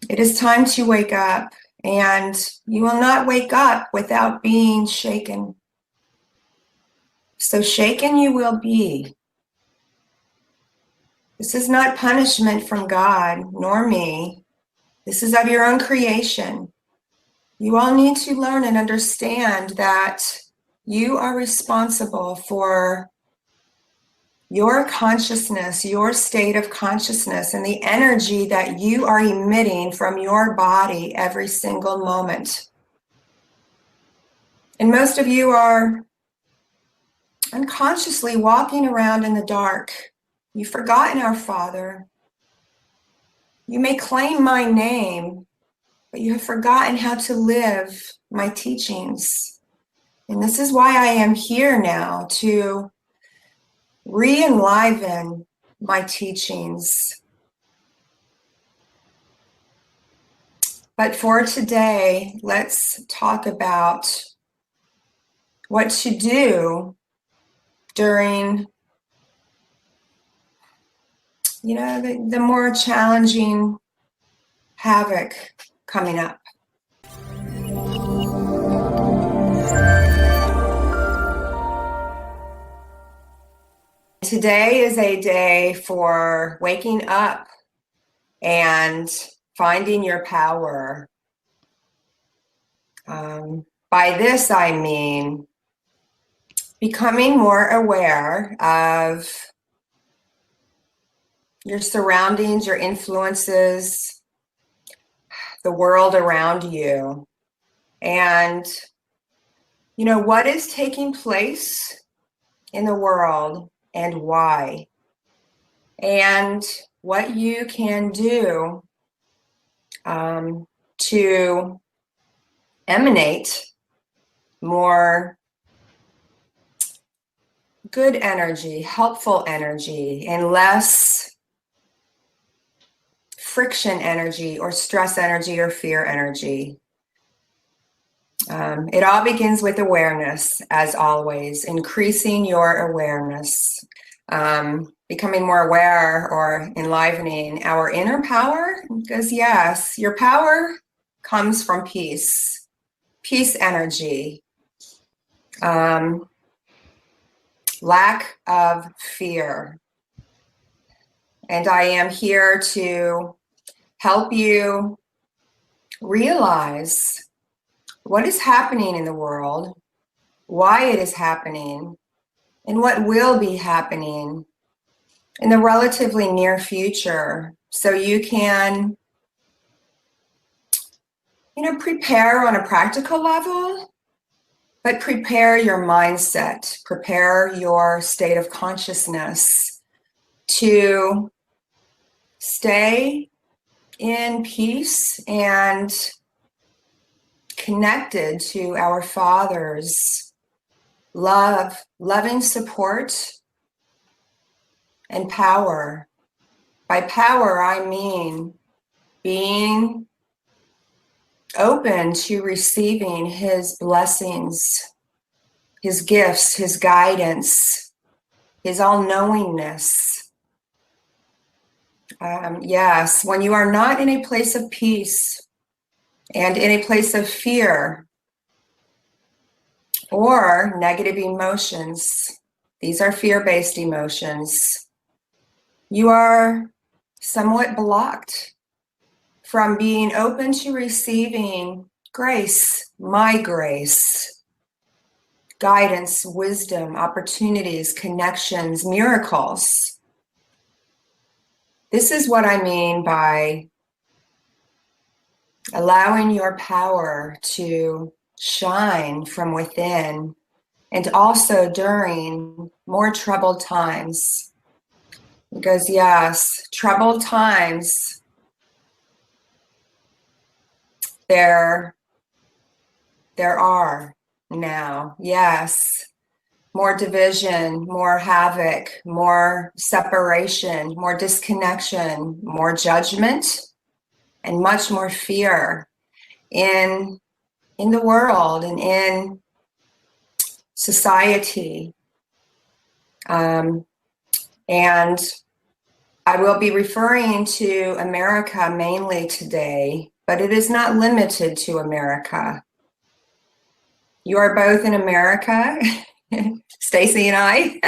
It is time to wake up, and you will not wake up without being shaken. So shaken you will be. This is not punishment from God, nor me. This is of your own creation. You all need to learn and understand that you are responsible for your consciousness, your state of consciousness, and the energy that you are emitting from your body every single moment. And most of you are unconsciously walking around in the dark. You've forgotten our Father. You may claim my name, but you have forgotten how to live my teachings. And this is why I am here now, to re-enliven my teachings. But for today, let's talk about what to do during, the more challenging havoc coming up. Today is a day for waking up and finding your power. By this, I mean becoming more aware of your surroundings, your influences, the world around you, and what is taking place in the world and why, and what you can do to emanate more good energy, helpful energy, and less friction energy or stress energy or fear energy. It all begins with awareness, as always, increasing your awareness, becoming more aware or enlivening our inner power, because yes, your power comes from peace energy, lack of fear. And I am here to help you realize what is happening in the world, why it is happening, and what will be happening in the relatively near future, so you can, prepare on a practical level, but prepare your mindset, prepare your state of consciousness to stay in peace and connected to our Father's love, loving support, and power. By power, I mean being open to receiving His blessings, His gifts, His guidance, His all-knowingness. Yes, when you are not in a place of peace and in a place of fear or negative emotions, these are fear-based emotions, you are somewhat blocked from being open to receiving grace, my grace, guidance, wisdom, opportunities, connections, miracles. This is what I mean by allowing your power to shine from within, and also during more troubled times. Because yes, troubled times, there are now, yes. More division, more havoc, more separation, more disconnection, more judgment, and much more fear in the world and in society. And I will be referring to America mainly today, but it is not limited to America. You are both in America, Stacy and I.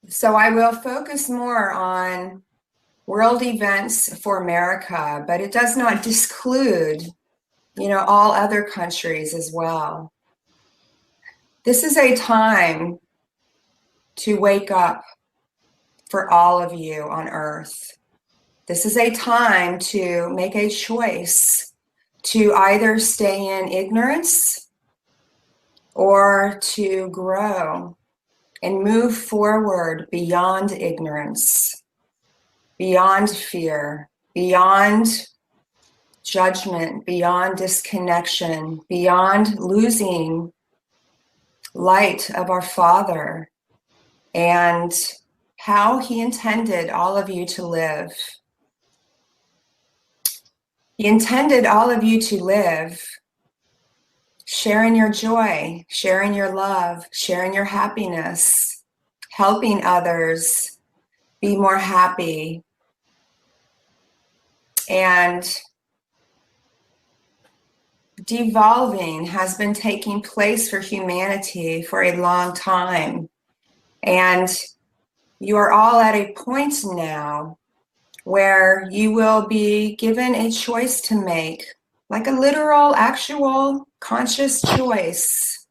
So I will focus more on world events for America, but it does not disclude, all other countries as well. This is a time to wake up for all of you on earth. This is a time to make a choice to either stay in ignorance or to grow and move forward beyond ignorance, beyond fear, beyond judgment, beyond disconnection, beyond losing light of our Father and how He intended all of you to live. He intended all of you to live sharing your joy, sharing your love, sharing your happiness, helping others be more happy. And devolving has been taking place for humanity for a long time. And you are all at a point now where you will be given a choice to make, like a literal, actual, conscious choice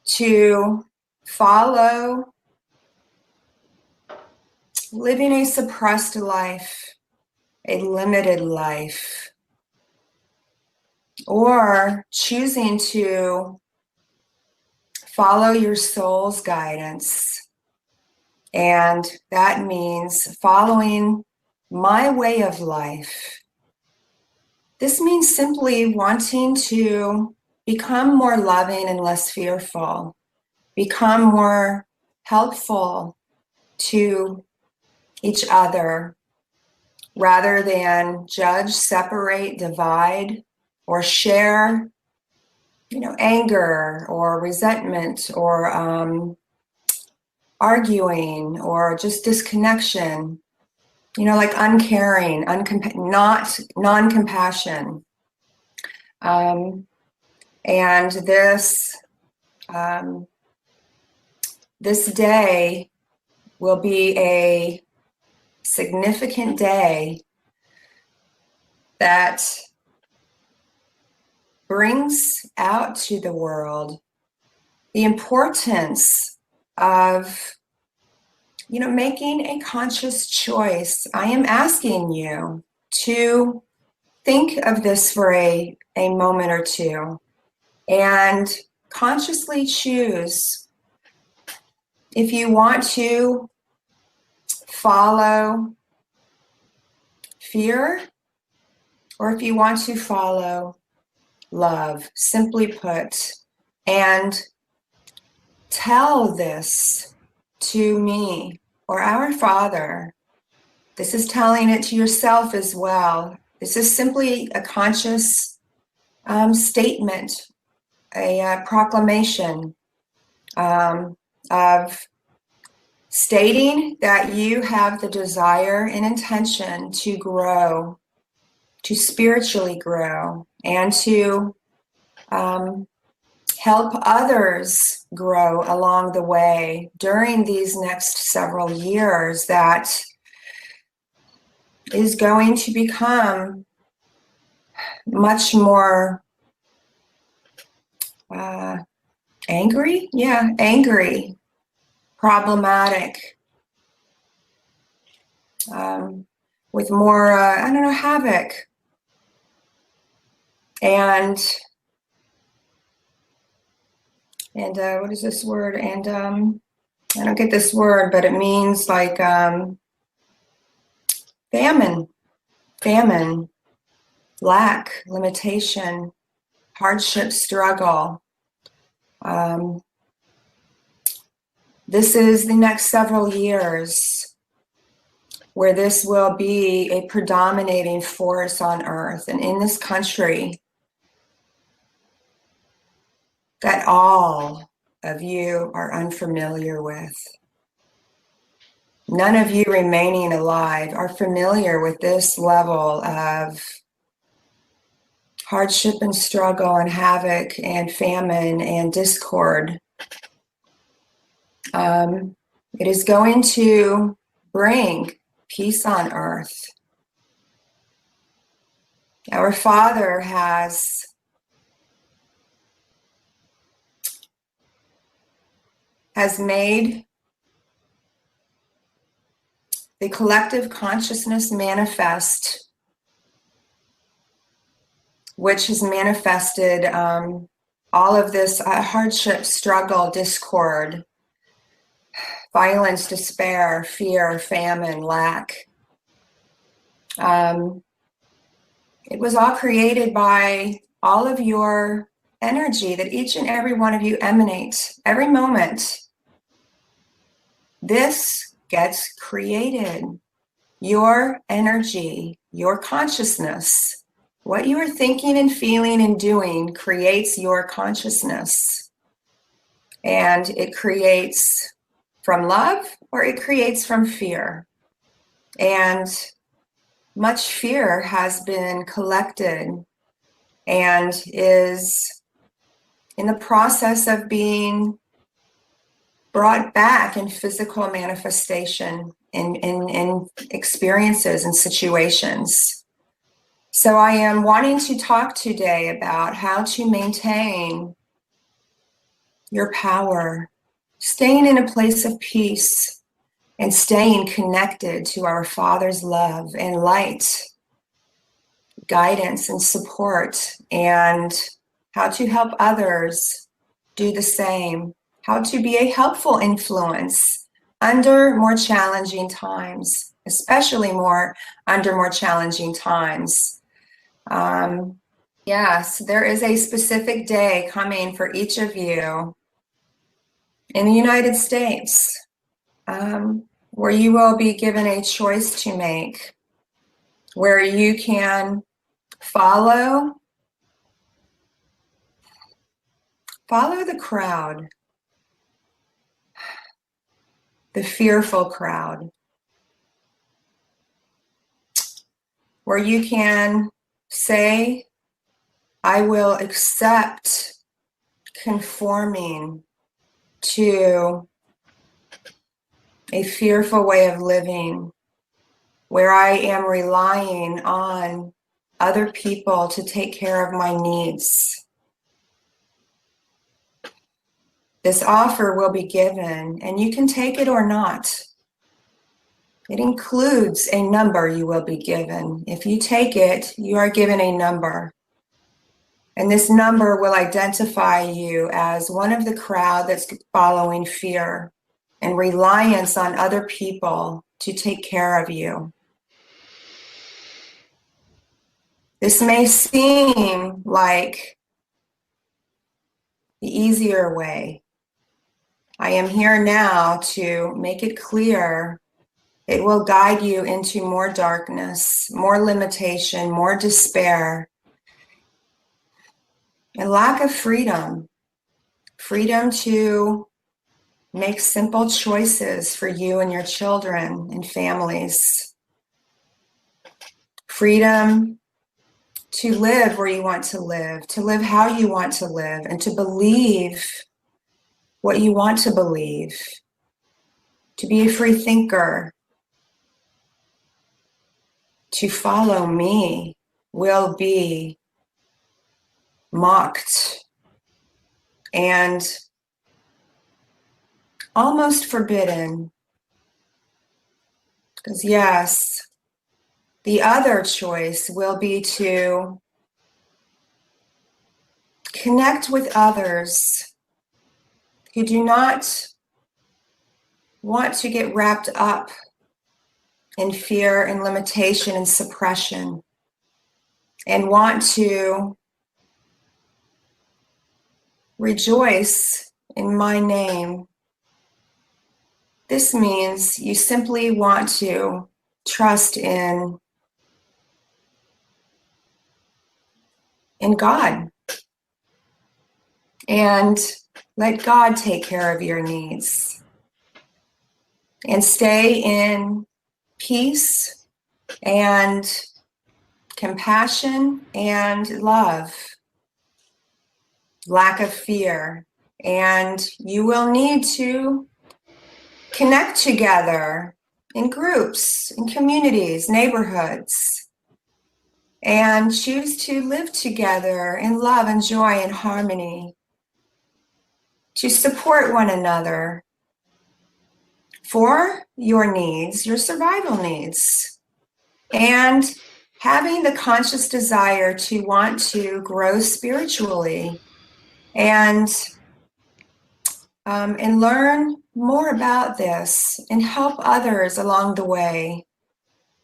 to follow living a suppressed life, a limited life, or choosing to follow your soul's guidance. And that means following my way of life. This means simply wanting to become more loving and less fearful, become more helpful to each other rather than judge, separate, divide, or share, anger or resentment or arguing or just disconnection, like uncaring, not non-compassion. And this day will be a significant day that brings out to the world the importance of, making a conscious choice. I am asking you to think of this for a moment or two and consciously choose if you want to follow fear or if you want to follow love, simply put, and tell this to me or our Father. This is telling it to yourself as well. This is simply a conscious statement, a proclamation of stating that you have the desire and intention to grow, to spiritually grow, and to help others grow along the way during these next several years that is going to become much more angry, problematic, with more, havoc. And what is this word? And I don't get this word, but it means like famine, lack, limitation, hardship, struggle. This is the next several years where this will be a predominating force on earth and in this country that all of you are unfamiliar with. none of you remaining alive are familiar with this level of hardship and struggle and havoc and famine and discord. It is going to bring peace on earth. Our Father has made the collective consciousness manifest, which has manifested all of this hardship, struggle, discord, violence, despair, fear, famine, lack. It was all created by all of your energy that each and every one of you emanates every moment. This gets created. Your energy, your consciousness, what you are thinking and feeling and doing creates your consciousness. And it creates from love or it creates from fear. And much fear has been collected and is in the process of being brought back in physical manifestation in experiences and situations. So I am wanting to talk today about how to maintain your power, staying in a place of peace and staying connected to our Father's love and light, guidance and support, and how to help others do the same, how to be a helpful influence under more challenging times, especially under more challenging times. Yes, there is a specific day coming for each of you in the United States, where you will be given a choice to make, where you can follow the crowd, the fearful crowd, where you can say, I will accept conforming to a fearful way of living, where I am relying on other people to take care of my needs. This offer will be given, and you can take it or not. It includes a number you will be given. If you take it, you are given a number. And this number will identify you as one of the crowd that's following fear and reliance on other people to take care of you. This may seem like the easier way. I am here now to make it clear. It will guide you into more darkness, more limitation, more despair, and lack of freedom. Freedom to make simple choices for you and your children and families. Freedom to live where you want to live how you want to live, and to believe what you want to believe, to be a free thinker. To follow me will be mocked and almost forbidden. Because yes, the other choice will be to connect with others who do not want to get wrapped up in fear and limitation and suppression, and want to rejoice in my name. This means you simply want to trust in God and let God take care of your needs. and stay in peace and compassion and love, lack of fear. And you will need to connect together in groups, in communities, neighborhoods, and choose to live together in love and joy and harmony, to support one another for your needs, your survival needs, and having the conscious desire to want to grow spiritually and learn more about this and help others along the way.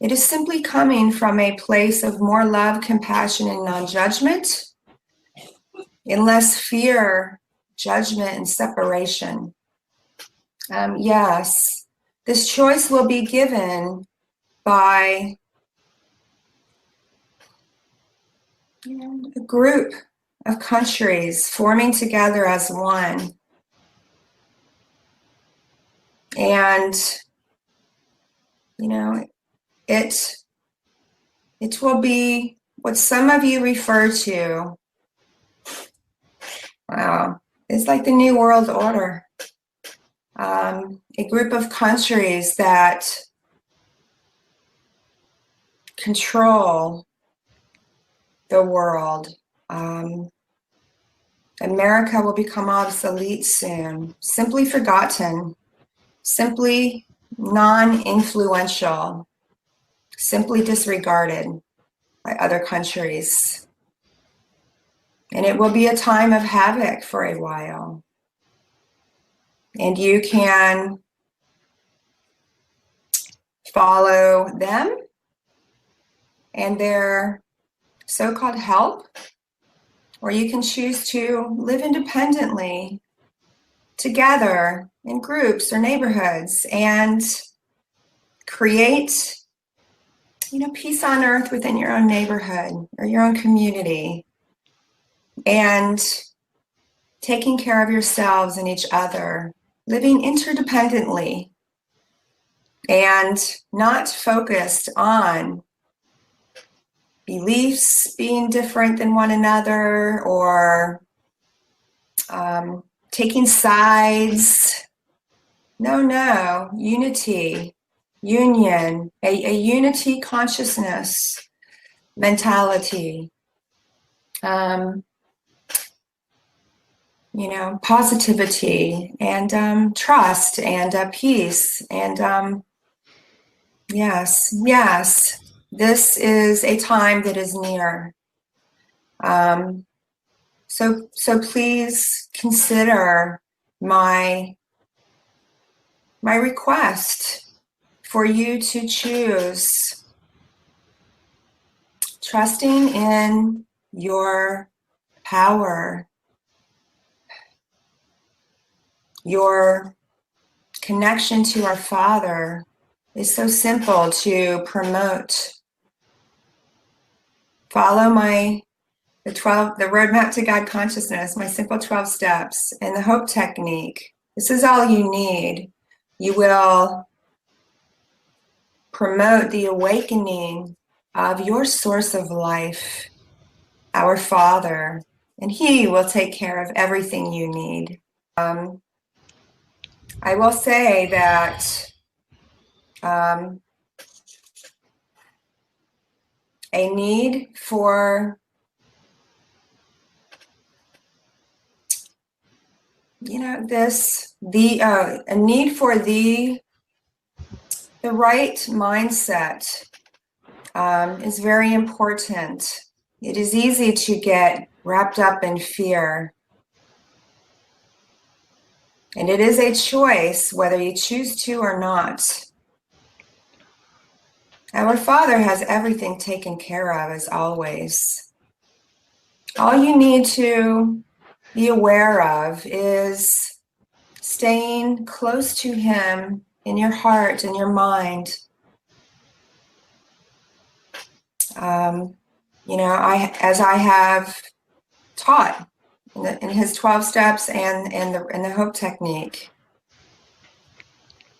It is simply coming from a place of more love, compassion, and non-judgment, and less fear, judgment, and separation. Yes, this choice will be given by a group of countries forming together as one. And, it will be what some of you refer to, it's like the New World Order. A group of countries that control the world. America will become obsolete soon, simply forgotten, simply non-influential, simply disregarded by other countries. And it will be a time of havoc for a while. And you can follow them and their so-called help, or you can choose to live independently together in groups or neighborhoods and create, peace on earth within your own neighborhood or your own community, and taking care of yourselves and each other, living interdependently and not focused on beliefs being different than one another or taking sides. No, unity, union, a unity consciousness mentality, positivity and trust and peace. And yes, this is a time that is near. So please consider my request for you to choose trusting in your power, your connection to our Father is so simple to promote. Follow the roadmap to God consciousness, my simple 12 steps, and the hope technique. This is all you need. You will promote the awakening of your source of life, our Father, and He will take care of everything you need. I will say that a need for a need for the right mindset is very important. It is easy to get wrapped up in fear. And it is a choice whether you choose to or not. Our Father has everything taken care of as always. All you need to be aware of is staying close to Him in your heart and your mind. As I have taught in His 12 steps and the hope technique.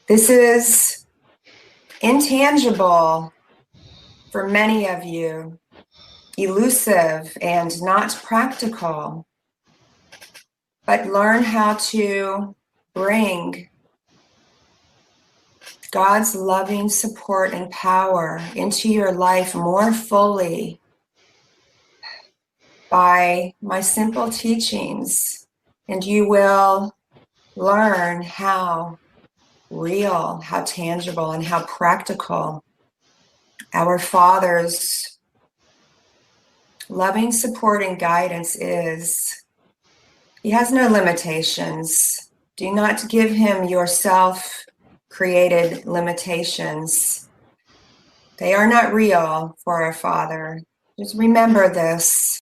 This is intangible for many of you, elusive and not practical. But learn how to bring God's loving support and power into your life more fully by my simple teachings, and you will learn how real, how tangible, and how practical our Father's loving support and guidance is. He has no limitations. Do not give him your self-created limitations. They are not real for our Father. Just remember this.